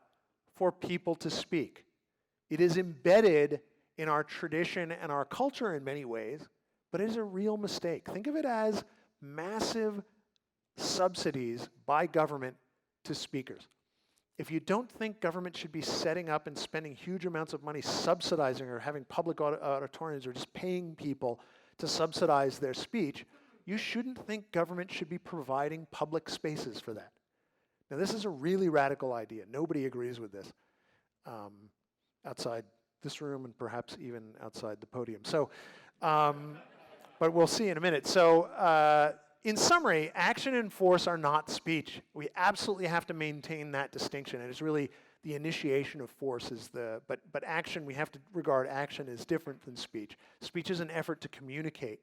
for people to speak. It is embedded in our tradition and our culture in many ways, but it is a real mistake. Think of it as massive subsidies by government to speakers. If you don't think government should be setting up and spending huge amounts of money subsidizing or having public auditoriums or just paying people to subsidize their speech, you shouldn't think government should be providing public spaces for that. Now, this is a really radical idea. Nobody agrees with this outside this room and perhaps even outside the podium. So, but we'll see in a minute. So, in summary, action and force are not speech. We absolutely have to maintain that distinction, and it's really the initiation of force is but action, we have to regard action as different than speech. Speech is an effort to communicate,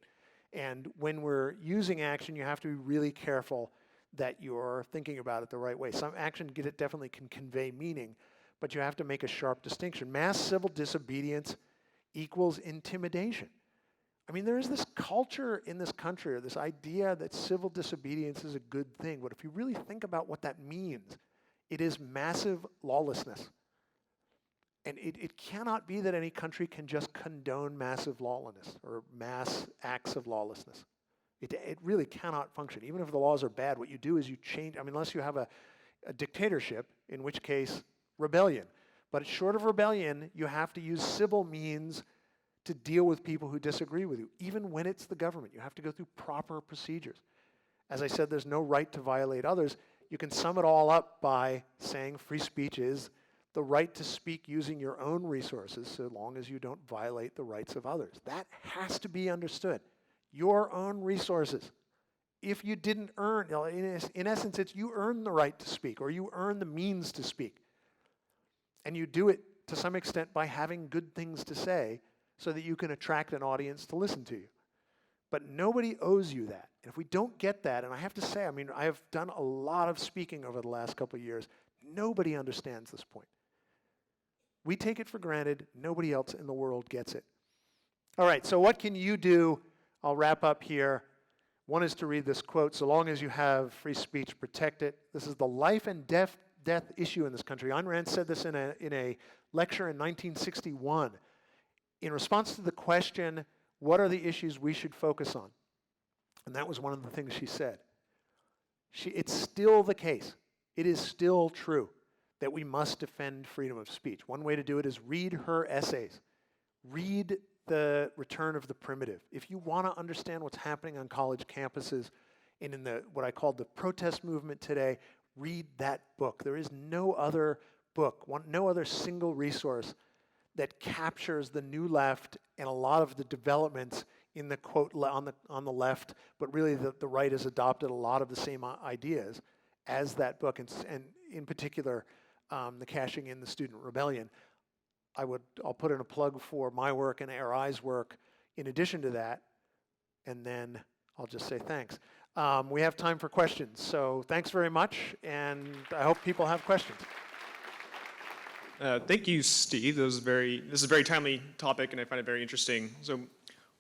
and when we're using action, you have to be really careful that you're thinking about it the right way. Some action definitely can convey meaning, but you have to make a sharp distinction. Mass civil disobedience equals intimidation. I mean, there is this culture in this country, or this idea that civil disobedience is a good thing, but if you really think about what that means, it is massive lawlessness. And it cannot be that any country can just condone massive lawlessness or mass acts of lawlessness. It really cannot function. Even if the laws are bad, what you do is you change, I mean, unless you have a dictatorship, in which case, rebellion. But short of rebellion, you have to use civil means to deal with people who disagree with you. Even when it's the government, you have to go through proper procedures. As I said, there's no right to violate others. You can sum it all up by saying free speech is the right to speak using your own resources so long as you don't violate the rights of others. That has to be understood. Your own resources. If you didn't earn, in essence, it's you earn the right to speak, or you earn the means to speak. And you do it to some extent by having good things to say so that you can attract an audience to listen to you. But nobody owes you that. And if we don't get that, and I have to say, I mean, I have done a lot of speaking over the last couple of years, nobody understands this point. We take it for granted. Nobody else in the world gets it. All right, so what can you do? I'll wrap up here. One is to read this quote: so long as you have free speech, protect it. This is the life and death issue in this country. Ayn Rand said this in a lecture in 1961 in response to the question, what are the issues we should focus on? And that was one of the things she said. It's still the case. It is still true that we must defend freedom of speech. One way to do it is read her essays. Read The Return of the Primitive. If you want to understand what's happening on college campuses and in what I call the protest movement today, read that book. There is no other book, no other single resource that captures the new left and a lot of the developments in the quote on the left, but really the right has adopted a lot of the same ideas as that book, and in particular, the cashing in the student rebellion. I'll put in a plug for my work and ARI's work in addition to that, and then I'll just say thanks. We have time for questions, so thanks very much, and I hope people have questions. Thank you, Steve. This is a very timely topic, and I find it very interesting. So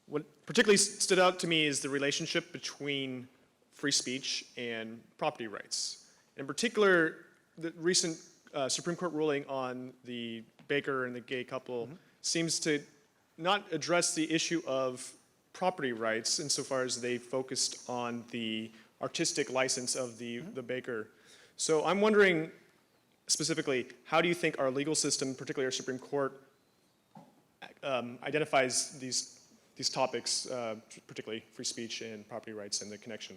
what particularly stood out to me is the relationship between free speech and property rights. In particular, the recent Supreme Court ruling on the baker and the gay couple seems to not address the issue of property rights insofar as they focused on the artistic license of the baker. So I'm wondering specifically, how do you think our legal system, particularly our Supreme Court, identifies these topics, particularly free speech and property rights and the connection?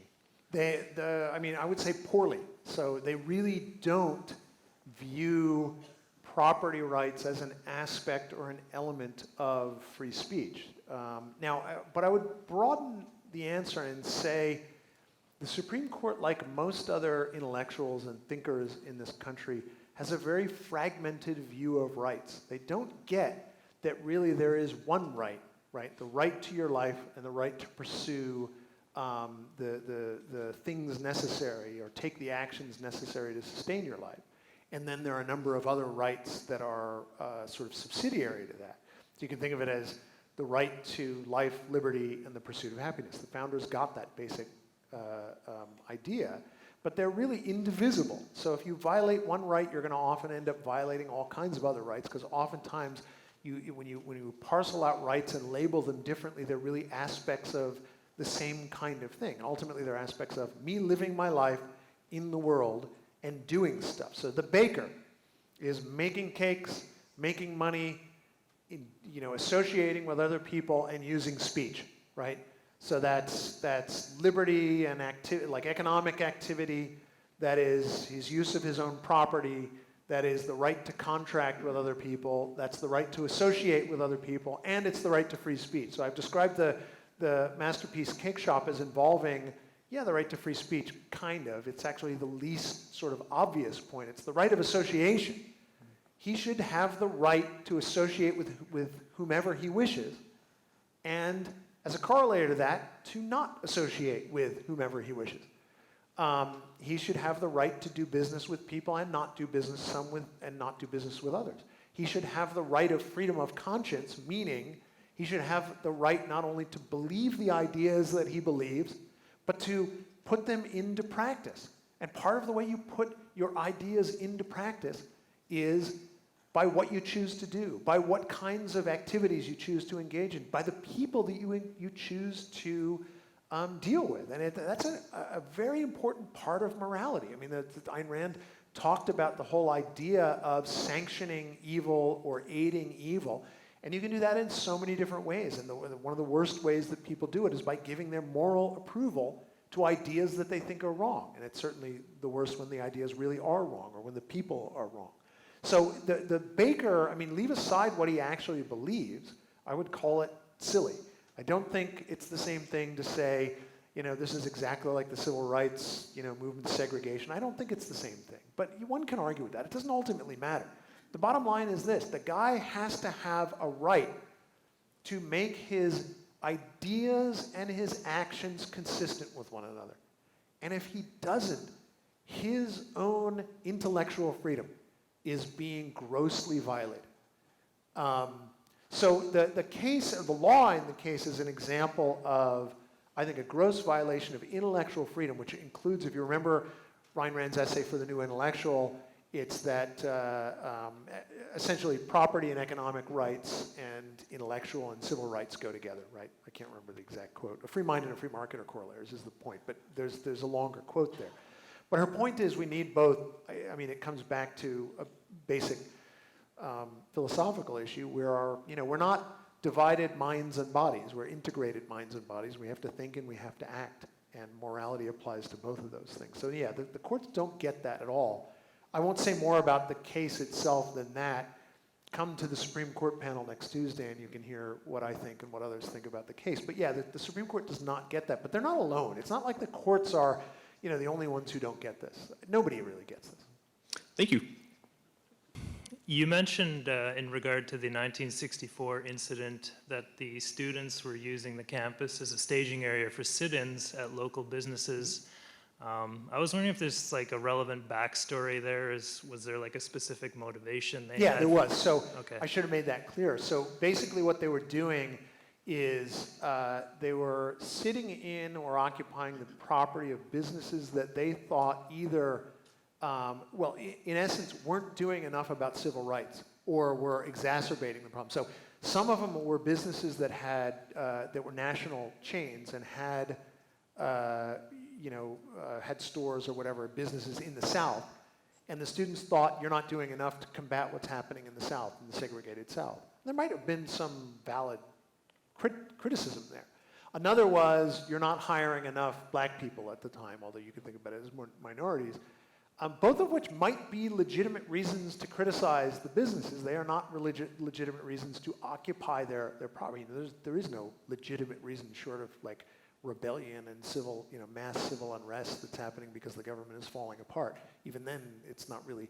I mean, I would say poorly. So they really don't view property rights as an aspect or an element of free speech. But I would broaden the answer and say the Supreme Court, like most other intellectuals and thinkers in this country, has a very fragmented view of rights. They don't get that really there is one right? The right to your life and the right to pursue the things necessary or take the actions necessary to sustain your life. And then there are a number of other rights that are sort of subsidiary to that. So you can think of it as the right to life, liberty, and the pursuit of happiness. The founders got that basic idea, but they're really indivisible. So if you violate one right, you're going to often end up violating all kinds of other rights, because oftentimes when you parcel out rights and label them differently, they're really aspects of the same kind of thing. Ultimately, they're aspects of me living my life in the world and doing stuff. So the baker is making cakes, making money, associating with other people and using speech, right? So that's liberty and activity, like economic activity. That is his use of his own property. That is the right to contract with other people. That's the right to associate with other people, and it's the right to free speech. So I've described the Masterpiece Cake Shop as involving, the right to free speech, kind of. It's actually the least sort of obvious point. It's the right of association. He should have the right to associate with whomever he wishes, and as a corollary to that, to not associate with whomever he wishes. He should have the right to do business with people and not do business and not do business with others. He should have the right of freedom of conscience, meaning he should have the right not only to believe the ideas that he believes, but to put them into practice. And part of the way you put your ideas into practice is by what you choose to do, by what kinds of activities you choose to engage in, by the people that you choose to deal with. And that's a very important part of morality. I mean, Ayn Rand talked about the whole idea of sanctioning evil or aiding evil. And you can do that in so many different ways. And one of the worst ways that people do it is by giving their moral approval to ideas that they think are wrong. And it's certainly the worst when the ideas really are wrong or when the people are wrong. So the baker, I mean, leave aside what he actually believes, I would call it silly. I don't think it's the same thing to say, this is exactly like the civil rights, movement segregation. I don't think it's the same thing. But one can argue with that. It doesn't ultimately matter. The bottom line is this: the guy has to have a right to make his ideas and his actions consistent with one another. And if he doesn't, his own intellectual freedom is being grossly violated. So the law in the case is an example of, I think, a gross violation of intellectual freedom, which includes, if you remember Ayn Rand's essay for the New Intellectual, it's that essentially property and economic rights and intellectual and civil rights go together, right? I can't remember the exact quote. A free mind and a free market are corollaries is the point, but there's a longer quote there. But her point is we need both. I mean, it comes back to a basic philosophical issue where we're not divided minds and bodies. We're integrated minds and bodies. We have to think and we have to act. And morality applies to both of those things. So yeah, the courts don't get that at all. I won't say more about the case itself than that. Come to the Supreme Court panel next Tuesday and you can hear what I think and what others think about the case. But yeah, the Supreme Court does not get that. But they're not alone. It's not like the courts are the only ones who don't get this. Nobody really gets this. Thank you. You mentioned in regard to the 1964 incident that the students were using the campus as a staging area for sit-ins at local businesses. I was wondering if there's like a relevant backstory there. Was there like a specific motivation they had? There was. So okay. I should have made that clear. So basically what they were doing is they were sitting in or occupying the property of businesses that they thought either in essence, weren't doing enough about civil rights or were exacerbating the problem. So some of them were businesses that had that were national chains and had had stores or whatever, businesses in the South, and the students thought you're not doing enough to combat what's happening in the South, in the segregated South. There might have been some valid criticism there. Another was you're not hiring enough black people at the time, although you could think about it as more minorities. Both of which might be legitimate reasons to criticize the businesses. They are not legitimate reasons to occupy their property. There is no legitimate reason short of like rebellion and civil, mass civil unrest that's happening because the government is falling apart. Even then, it's not really,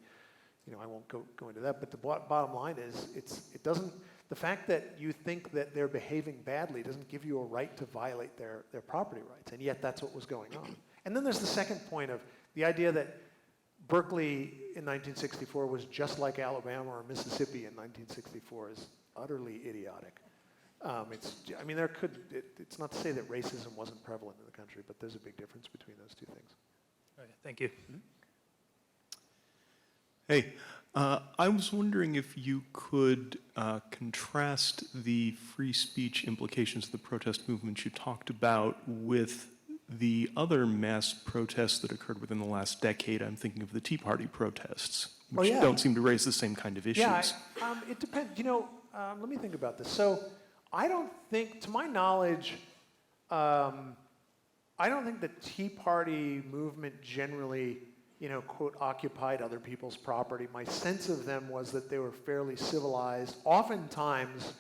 I won't go into that. But the bottom line is, it doesn't. The fact that you think that they're behaving badly doesn't give you a right to violate their property rights, and yet that's what was going on. And then there's the second point of the idea that Berkeley in 1964 was just like Alabama or Mississippi in 1964 is utterly idiotic. It's not to say that racism wasn't prevalent in the country, but there's a big difference between those two things. Okay, thank you. Hey, I was wondering if you could contrast the free speech implications of the protest movement you talked about with the other mass protests that occurred within the last decade. I'm thinking of the Tea Party protests, which don't seem to raise the same kind of issues. Yeah, it depends. Let me think about this. So I don't think, to my knowledge, I don't think the Tea Party movement generally, quote, occupied other people's property. My sense of them was that they were fairly civilized. Oftentimes,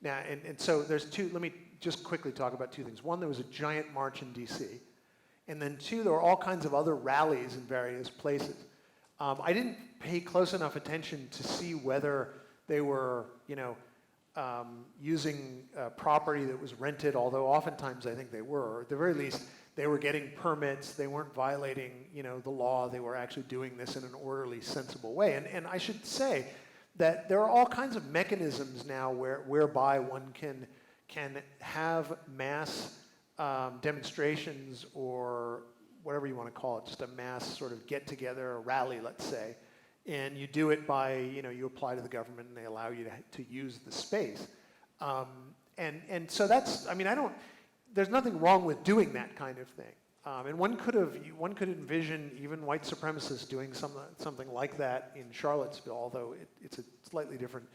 now, and so there's two, let me just quickly talk about two things. One, there was a giant march in DC. And then two, there were all kinds of other rallies in various places. I didn't pay close enough attention to see whether they were, using property that was rented, although oftentimes I think they were. Or at the very least, they were getting permits, they weren't violating, the law, they were actually doing this in an orderly, sensible way. And I should say that there are all kinds of mechanisms now whereby one can have mass demonstrations, or whatever you want to call it, just a mass sort of get together, a rally, let's say, and you do it by, you apply to the government and they allow you to use the space. And so that's, there's nothing wrong with doing that kind of thing. And one could envision even white supremacists doing something like that in Charlottesville, although it's a slightly different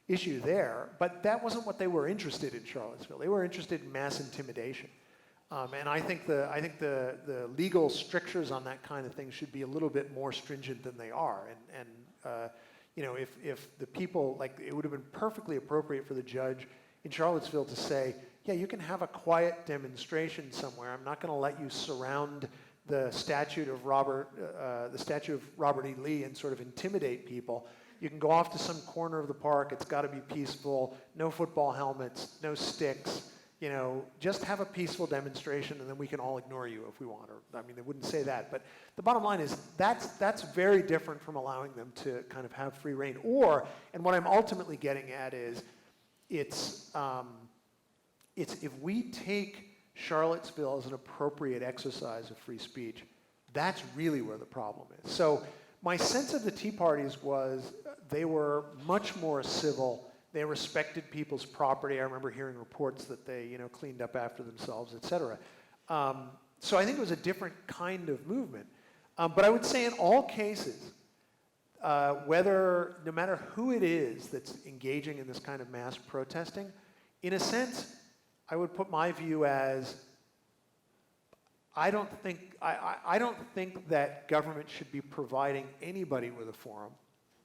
issue there. But that wasn't what they were interested in Charlottesville. They were interested in mass intimidation. And I think the legal strictures on that kind of thing should be a little bit more stringent than they are. And if the people, it would have been perfectly appropriate for the judge in Charlottesville to say, yeah, you can have a quiet demonstration somewhere. I'm not going to let you surround the statue of Robert E. Lee and sort of intimidate people. You can go off to some corner of the park. It's got to be peaceful. No football helmets. No sticks. Just have a peaceful demonstration, and then we can all ignore you if we want. Or they wouldn't say that. But the bottom line is that's very different from allowing them to kind of have free reign. And what I'm ultimately getting at is, it's if we take Charlottesville as an appropriate exercise of free speech, that's really where the problem is. So my sense of the Tea Parties was they were much more civil. They respected people's property. I remember hearing reports that they, cleaned up after themselves, et cetera. So I think it was a different kind of movement. But I would say in all cases, no matter who it is that's engaging in this kind of mass protesting, in a sense, I would put my view as, I don't think that government should be providing anybody with a forum.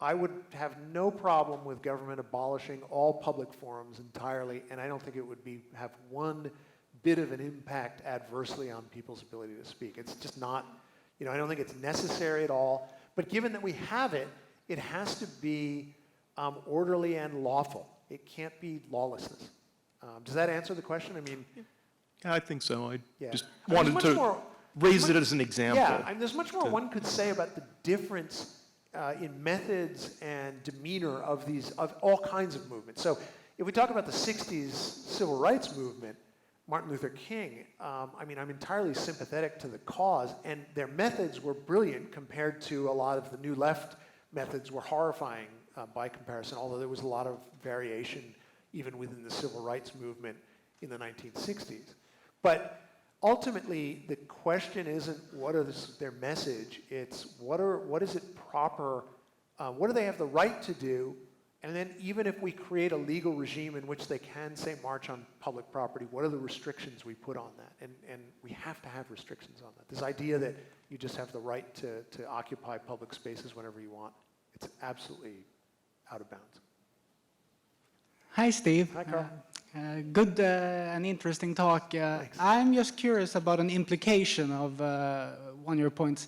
I would have no problem with government abolishing all public forums entirely, and I don't think it would have one bit of an impact adversely on people's ability to speak. It's just not, I don't think it's necessary at all. But given that we have it, it has to be orderly and lawful. It can't be lawlessness. Does that answer the question? Yeah, I think so. I Yeah. just wanted to raise it as an example. Yeah, there's much more one could say about the difference in methods and demeanor of all kinds of movements. So if we talk about the 60s civil rights movement, Martin Luther King, I'm entirely sympathetic to the cause, and their methods were brilliant compared to a lot of the New Left methods were horrifying by comparison, although there was a lot of variation even within the civil rights movement in the 1960s. But ultimately, the question isn't what is their message, it's what is it proper, what do they have the right to do, and then even if we create a legal regime in which they can, say, march on public property, what are the restrictions we put on that? And we have to have restrictions on that. This idea that you just have the right to occupy public spaces whenever you want, it's absolutely out of bounds. Hi, Steve. Hi, Carl. Good and interesting talk. I'm just curious about an implication of one of your points.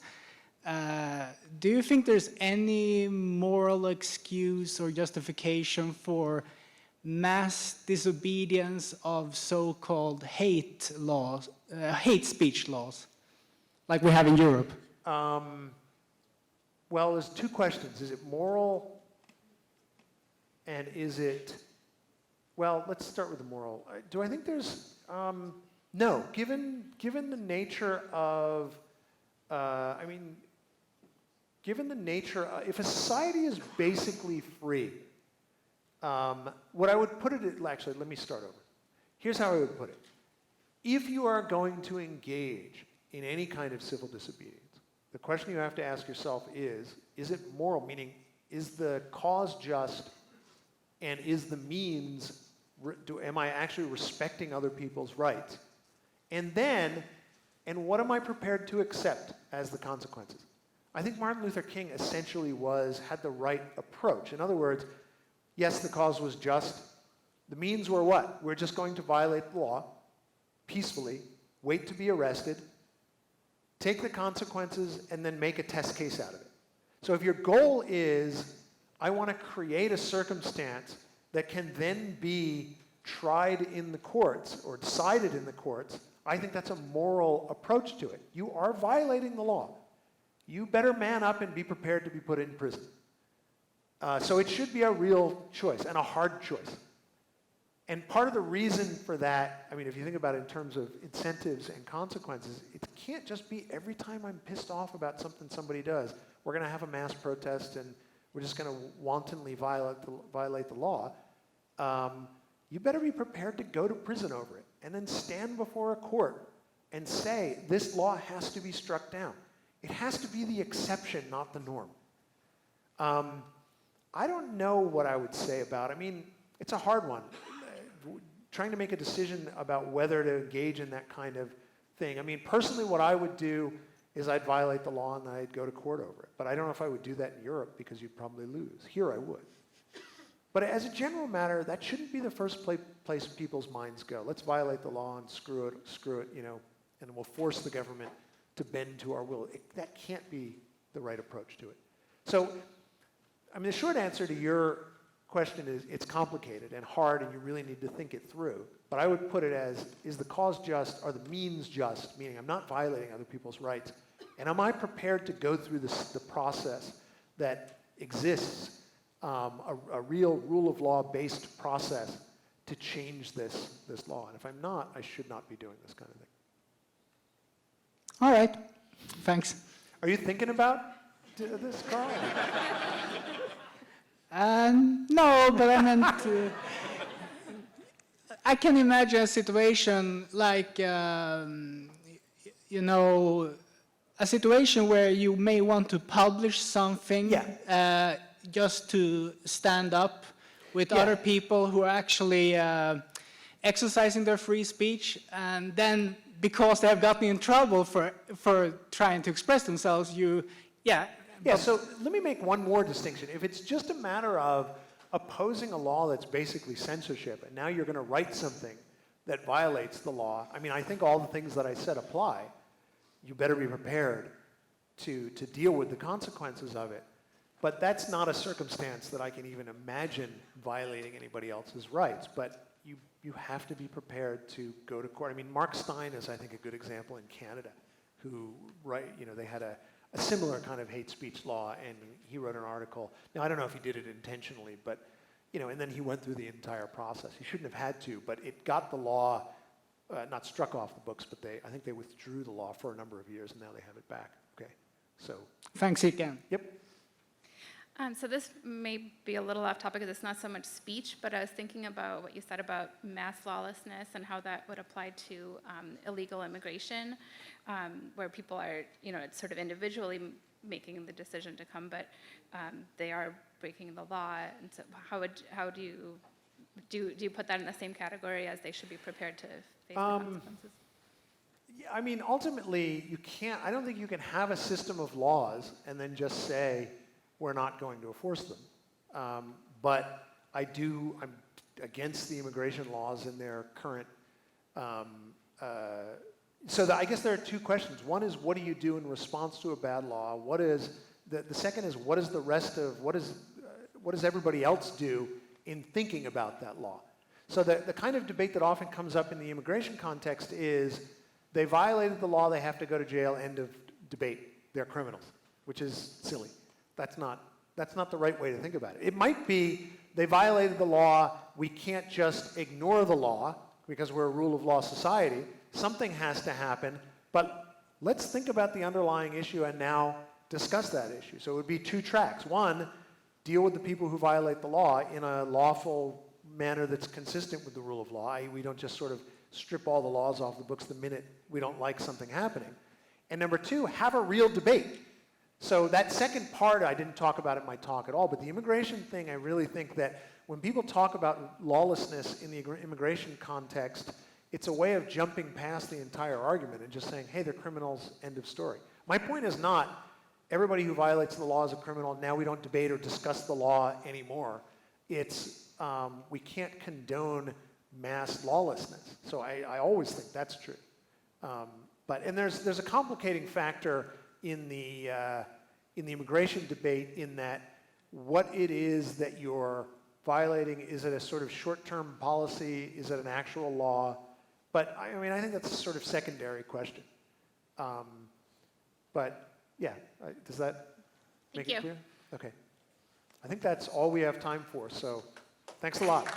Do you think there's any moral excuse or justification for mass disobedience of so-called hate laws, hate speech laws, like we have in Europe? Well, there's two questions. Is it moral, and is it... Well, let's start with the moral. Do I think there's... no, given the nature of... given the nature... if a society is basically free, what I would put it... Actually, let me start over. Here's how I would put it. If you are going to engage in any kind of civil disobedience, the question you have to ask yourself is it moral? Meaning, is the cause just, and is the means... am I actually respecting other people's rights? And what am I prepared to accept as the consequences? I think Martin Luther King essentially had the right approach. In other words, yes, the cause was just. The means were what? We're just going to violate the law peacefully, wait to be arrested, take the consequences, and then make a test case out of it. So if your goal is, I want to create a circumstance that can then be tried in the courts or decided in the courts, I think that's a moral approach to it. You are violating the law. You better man up and be prepared to be put in prison. So it should be a real choice and a hard choice. And part of the reason for that, I mean, if you think about it in terms of incentives and consequences, it can't just be every time I'm pissed off about something somebody does, we're going to have a mass protest and we're just going to wantonly violate the law. You better be prepared to go to prison over it and then stand before a court and say, this law has to be struck down. It has to be the exception, not the norm. I don't know what I would say about it. I mean, it's a hard one. Trying to make a decision about whether to engage in that kind of thing. I mean, personally, what I would do is I'd violate the law and I'd go to court over it. But I don't know if I would do that in Europe because you'd probably lose. Here I would. But as a general matter, that shouldn't be the first place people's minds go. Let's violate the law and screw it, you know, and we'll force the government to bend to our will. That can't be the right approach to it. So, I mean, the short answer to your question is it's complicated and hard and you really need to think it through. But I would put it as, is the cause just, are the means just, meaning I'm not violating other people's rights, and am I prepared to go through the process that exists, a real rule of law based process to change this law? And if I'm not, I should not be doing this kind of thing. All right, thanks. Are you thinking about this, Carl? No, but I meant I can imagine a situation like, you know, a situation where you may want to publish something just to stand up with other people who are actually exercising their free speech, and then because they have gotten in trouble for trying to express themselves, So let me make one more distinction. If it's just a matter of opposing a law that's basically censorship, and now you're going to write something that violates the law, I mean, I think all the things that I said apply. You better be prepared to deal with the consequences of it. But that's not a circumstance that I can even imagine violating anybody else's rights. But you have to be prepared to go to court. I mean, Mark Stein is, I think, a good example in Canada, who, they had a similar kind of hate speech law, and he wrote an article. Now, I don't know if he did it intentionally, but, and then he went through the entire process. He shouldn't have had to, but it got the law, not struck off the books, but I think they withdrew the law for a number of years, and now they have it back. Okay, so. Thanks again. Yep. So this may be a little off topic because it's not so much speech, but I was thinking about what you said about mass lawlessness and how that would apply to illegal immigration, where people are, it's sort of individually making the decision to come, but they are breaking the law. And so how do you put that in the same category as they should be prepared to face the consequences? Yeah, I mean, ultimately, I don't think you can have a system of laws and then just say, we're not going to enforce them. But I'm against the immigration laws in their current, I guess there are two questions. One is, what do you do in response to a bad law? The second is, what does everybody else do in thinking about that law? So the kind of debate that often comes up in the immigration context is, they violated the law, they have to go to jail, end of debate. They're criminals, which is silly. That's not the right way to think about it. It might be they violated the law, we can't just ignore the law because we're a rule of law society. Something has to happen, but let's think about the underlying issue and now discuss that issue. So it would be two tracks. One, deal with the people who violate the law in a lawful manner that's consistent with the rule of law, i.e. we don't just sort of strip all the laws off the books the minute we don't like something happening. And number two, have a real debate. So that second part, I didn't talk about in my talk at all, but the immigration thing, I really think that when people talk about lawlessness in the immigration context, it's a way of jumping past the entire argument and just saying, hey, they're criminals, end of story. My point is not everybody who violates the law is a criminal, now we don't debate or discuss the law anymore. It's, we can't condone mass lawlessness. So I always think that's true. And there's a complicating factor in the immigration debate in that what it is that you're violating, is it a sort of short-term policy, is it an actual law? But I mean, I think that's a sort of secondary question. But yeah, does that make Thank it you. clear? Okay. I think that's all we have time for, so thanks a lot.